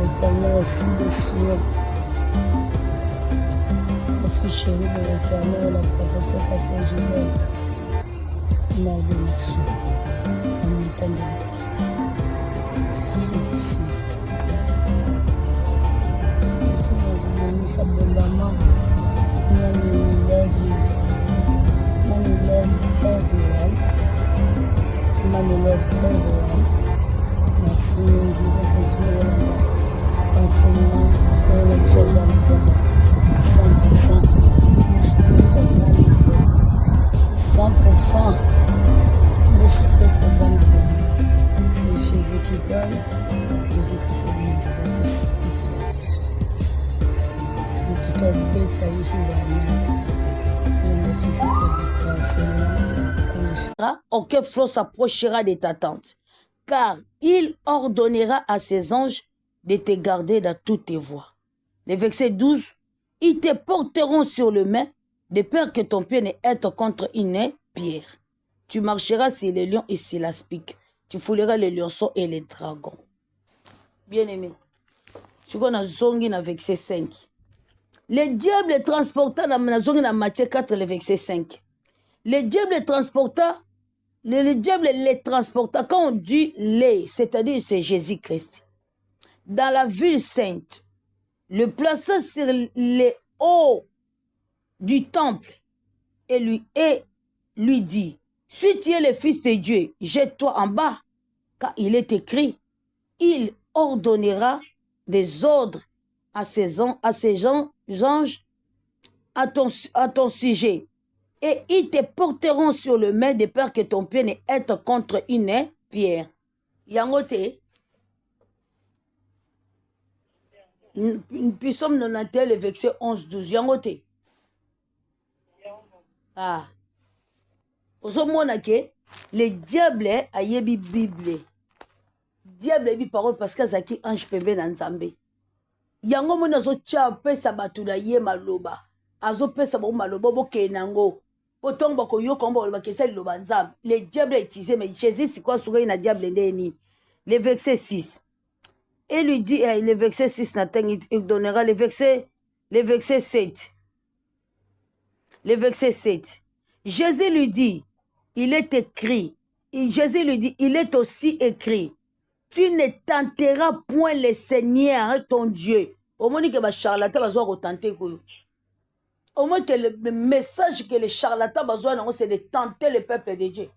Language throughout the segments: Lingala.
l'éternel, si le ciel. Merci chérie de l'éternel, la prophète Pasteur Gisèle. Mort de merci. En même temps de merci. Merci de bénir abondamment. Nous lève 13 000. Nous lève 13 000. Merci, je vais continuer l'enseignement pour les gens 100%. Jésus c'est Jésus qui gagne, Jésus qui se ministre. En tout cas, bête à ici, aucun flot s'approchera de ta tente, car il ordonnera à ses anges de te garder dans toutes tes voies. Le verset 12, ils te porteront sur le main, de peur que ton pied ne heurte contre une pierre. Tu marcheras sur les lions et sur l'aspic. Tu fouleras les lionceaux et les dragons. Bien-aimé, tu connais Zongi dans verset 5. Le diable transporta dans Matthieu 4, le verset 5. Le diable transporta, le diable les transporta, quand on dit les, c'est-à-dire c'est Jésus-Christ, dans la ville sainte, le plaça sur les hauts du temple et lui dit, si tu es le fils de Dieu, jette-toi en bas, car il est écrit, il ordonnera des ordres à ses anges à ton sujet, et ils te porteront sur le main de peur que ton pied ne heurte contre une pierre. Yangote, puis sommes 91, le verset 11-12. Yangote. Ah. Le diable a yebi Bible. Diable a yebi parole parce que zaki ange pembe na nzambe. Yango mona zo cha pesa batu na ye maloba. Azo pesa bo maloba bo kenango. Potong bako yo kombo ba kesa loba nzambe. Le diable a utilisé mais Jésus c'est quoi souga na diable ndeni. Le verset 6. Et lui dit le verset 6 il donnera le verset 7. Le verset 7. Jésus lui dit, il est écrit, Jésus lui dit, il est aussi écrit, tu ne tenteras point le Seigneur ton Dieu. Au moins que les charlatans vont tenter. Au moins que le message que les charlatans vont c'est de tenter le peuple de Dieu.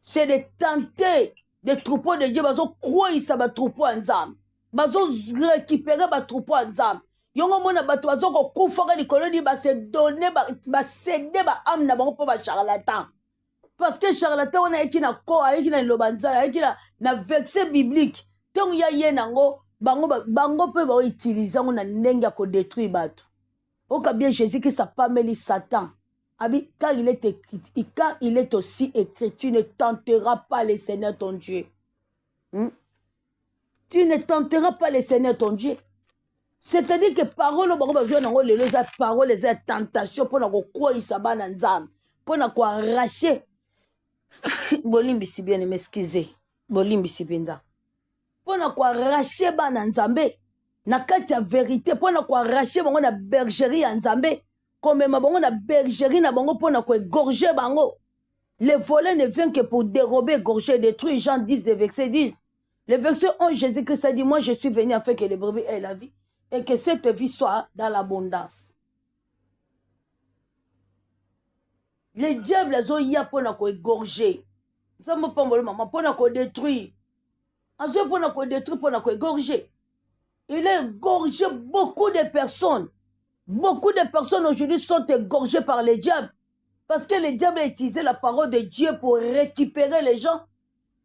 C'est de tenter des troupeaux de Dieu. Ils vont croire que ça va troupeau en zam. Ils vont récupérer les troupeaux en zam. Yongo mona bato bazoko kufaka likolo di ba se donner ba céder ba âme na bango po ba charlatan parce que charlatan on a ekina ko ekina lobanza ekina na verset biblique tant ya ye nango bango pe ba utiliser on na ndenge ko détruire bato oka bien Jésus qui ça pas mêler Satan abi car il est aussi écrit tu ne tenteras pas le Seigneur ton Dieu. Tu ne tenteras pas le Seigneur ton Dieu. C'est-à-dire que parole parole les tentations pour nous croire isaba na nzam pour nous arracher bolimbi si bien m'excuser bolimbi si benza pour nous arracher ba na nzambe na kati ya vérité pour nous arracher bango na bergerie ya nzambe comme ma bango na bergerie na bango pour nous égorger bango. Le volet ne vient que pour dérober, égorger, détruire. Jean 10 de verset 10. Le verset 11 Jésus-Christ a dit moi je suis venu afin que les brebis aient la vie et que cette vie soit dans l'abondance. Les diables ont y a pour nous égorger. Ça me pas maman pour nous détruire. Azo pour nous détruire pour nous égorger. Il a égorgé beaucoup de personnes. Beaucoup de personnes aujourd'hui sont égorgées par les diables. Parce que les diables ont utilisé la parole de Dieu pour récupérer les gens.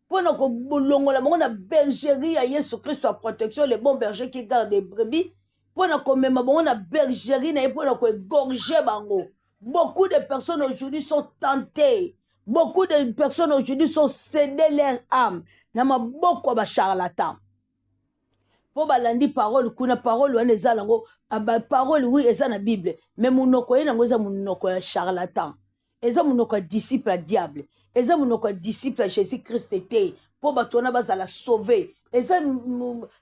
Pour nous la bergerie à Jésus-Christ à protection, les bons bergers qui gardent les brebis. Pour nous même la bergerie pour nous égorger bango. Beaucoup de personnes aujourd'hui sont tentées. Beaucoup de personnes aujourd'hui sont cédées leur âme. Nama beaucoup de charlatans. Pour balandi parole, kuna parole ou eza lango, parole oui eza na Bible. Mais munoko ye nango eza munoko ya charlatan. Eza munoko disciple à diable. Eza munoko disciple à Jésus-Christ était. pour batona bazala sauver. Et ça,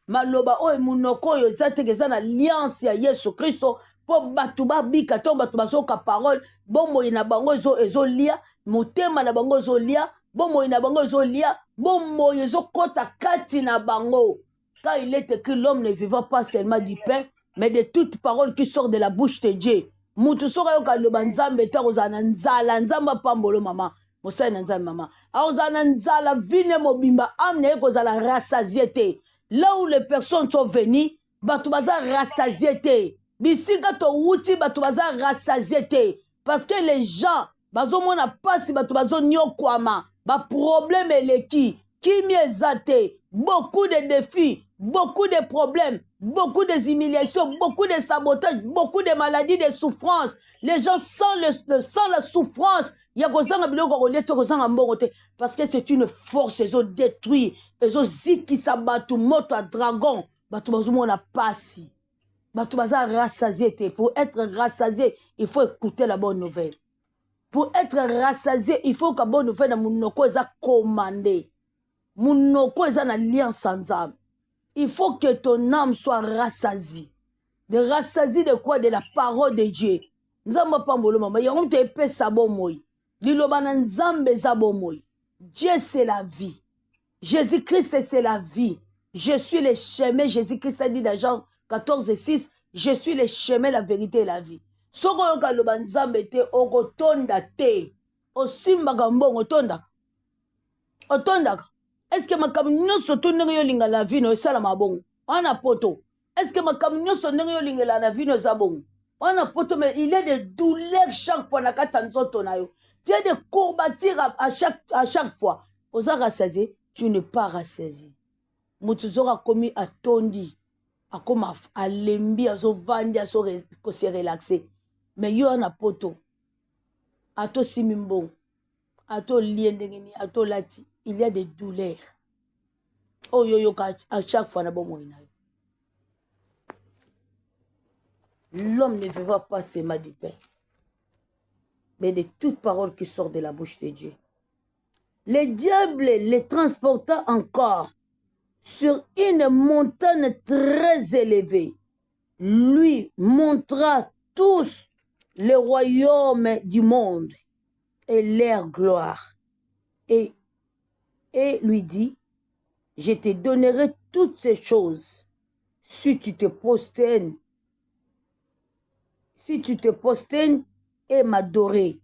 maloba oyo munoko oyo eza teke eza na alliance ya Yesu Kristo pour batuba bika to batuba soka parole bomoi na bango ezolia motema na bango ezolia bomoi na bango ezolia bomoi ezokota kati na bango. Car il est écrit l'homme ne vivra pas seulement du pain mais de toute parole qui sort de la bouche de Dieu. Mutu soka yoka loba nzambe ta kozana nzala nzamba pambolo mama. Mosai na nzambe mama. Aozana nzala vine mobimba amne kozala rassasié. Là où les personnes sont venues, batu baza rassasié. Bisika to wuti batu baza rassasié. Parce que les gens bazo mona pasi batu bazo nyokwama. Ba problème eleki. Kimi ezate. Beaucoup de défis. Beaucoup de problèmes, beaucoup de humiliations, beaucoup de sabotages, beaucoup de maladies, de souffrances. Les gens sentent la souffrance. Parce que c'est une force, ils ont détruit, ils ont ziki sabatu, moto à dragon. Pour être rassasié, il faut écouter la bonne nouvelle. Pour être rassasié, il faut que la bonne nouvelle soit commandée. Mounoko est en alliance ensemble. Il faut que ton âme soit rassasiée. De rassasier de quoi? De la parole de Dieu. Nzamba pambolo mama. Yom te epé sabomoy. Liloba nzambe sabomoy. Dieu c'est la vie. Jésus-Christ c'est la vie. Je suis le chemin. Jésus-Christ a dit dans Jean 14:6. Je suis le chemin, la vérité et la vie. Soko yoka loba nzambe te okotonda te. Osimba gambongo tonda. Otonda. Est-ce que ma camion se tourne la vie no sala mabon? On a poto. Est-ce que ma camion se tourne la vie no sabon? On a poto, mais il y a des douleurs chaque fois na katanzoto na yo. Tu as des courbatures à chaque fois. Aux rassasié, tu n'es pas rassasié. Moutuzora commis à tondi, à comme à lembi, à so vandi, à so se relaxer. Mais yo on a poto. À to simimbo, à to liendengeni, à to lati. Il y a des douleurs. Oh yo yo à chaque fois na bon moyen. L'homme ne vivra pas seulement du pain, mais de toute parole qui sort de la bouche de Dieu. Le diable les transporta encore sur une montagne très élevée. Lui montra tous les royaumes du monde et leur gloire. Et lui dit, je te donnerai toutes ces choses si tu te prosternes et m'adorer.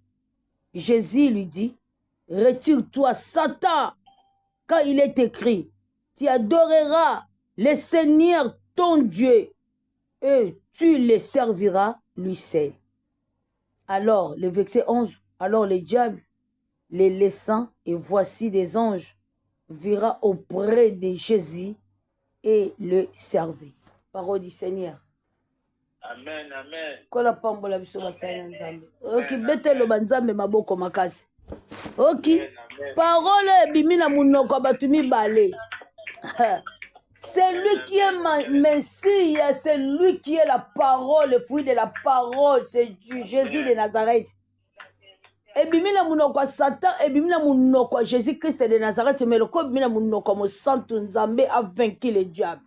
Jésus lui dit, retire-toi Satan, car il est écrit, tu adoreras le Seigneur ton Dieu et tu le serviras lui seul. Alors, le verset 11, alors le diable les laissant, et voici des anges vira auprès de Jésus et le servir. Parole du Seigneur. Amen, amen. Kola pambola biso basana nzambe. Ok, betelo banzambe maboko makasi. Ok, parole bimina munoko batu mibale. C'est lui qui est Messie, c'est lui qui est la parole, le fruit de la parole, c'est Jésus de Nazareth. Et bimina munoko Satan, et bimina munoko Jésus-Christ de Nazareth, mais le corps bimina munoko mo santo nzambe a vaincu le diable.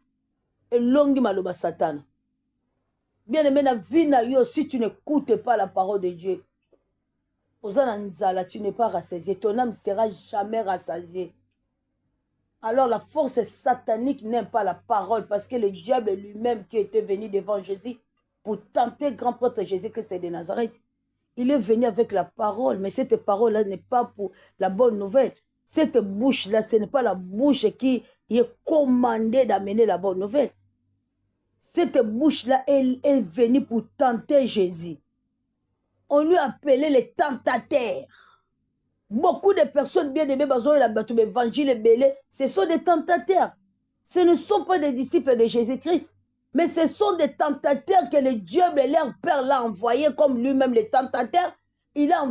Et longi maloba Satan. Bien aimé, la vie na yo, si tu n'écoutes pas la parole de Dieu, tu n'es pas rassasié. Ton âme ne sera jamais rassasiée. Alors la force satanique n'aime pas la parole parce que le diable lui-même qui était venu devant Jésus pour tenter grand prêtre Jésus-Christ de Nazareth, il est venu avec la parole, mais cette parole-là n'est pas pour la bonne nouvelle. Cette bouche-là, ce n'est pas la bouche qui est commandée d'amener la bonne nouvelle. Cette bouche-là, elle est venue pour tenter Jésus. On lui appelait les tentateurs. Beaucoup de personnes bien aimées, l'évangile belé, ce sont des tentateurs. Ce ne sont pas des disciples de Jésus-Christ, mais ce sont des tentateurs que le diable et leur père l'a envoyé comme lui-même les tentateurs. Il a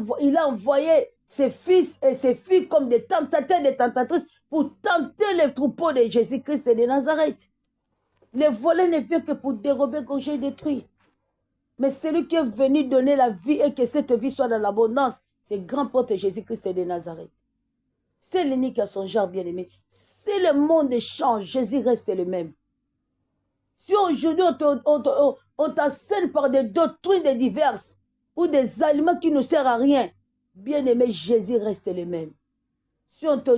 envoyé ses fils et ses filles comme des tentateurs et des tentatrices pour tenter les troupeaux de Jésus-Christ et de Nazareth. Le volet ne vient que pour dérober, gorger et détruire. Mais celui qui est venu donner la vie et que cette vie soit dans l'abondance, c'est grand prêtre Jésus-Christ de Nazareth. C'est l'unique à son genre, bien-aimé. Si le monde change, Jésus reste le même. Si aujourd'hui on t'enseigne par des doctrines diverses ou des aliments qui ne servent à rien, bien-aimé, Jésus reste le même. Si on te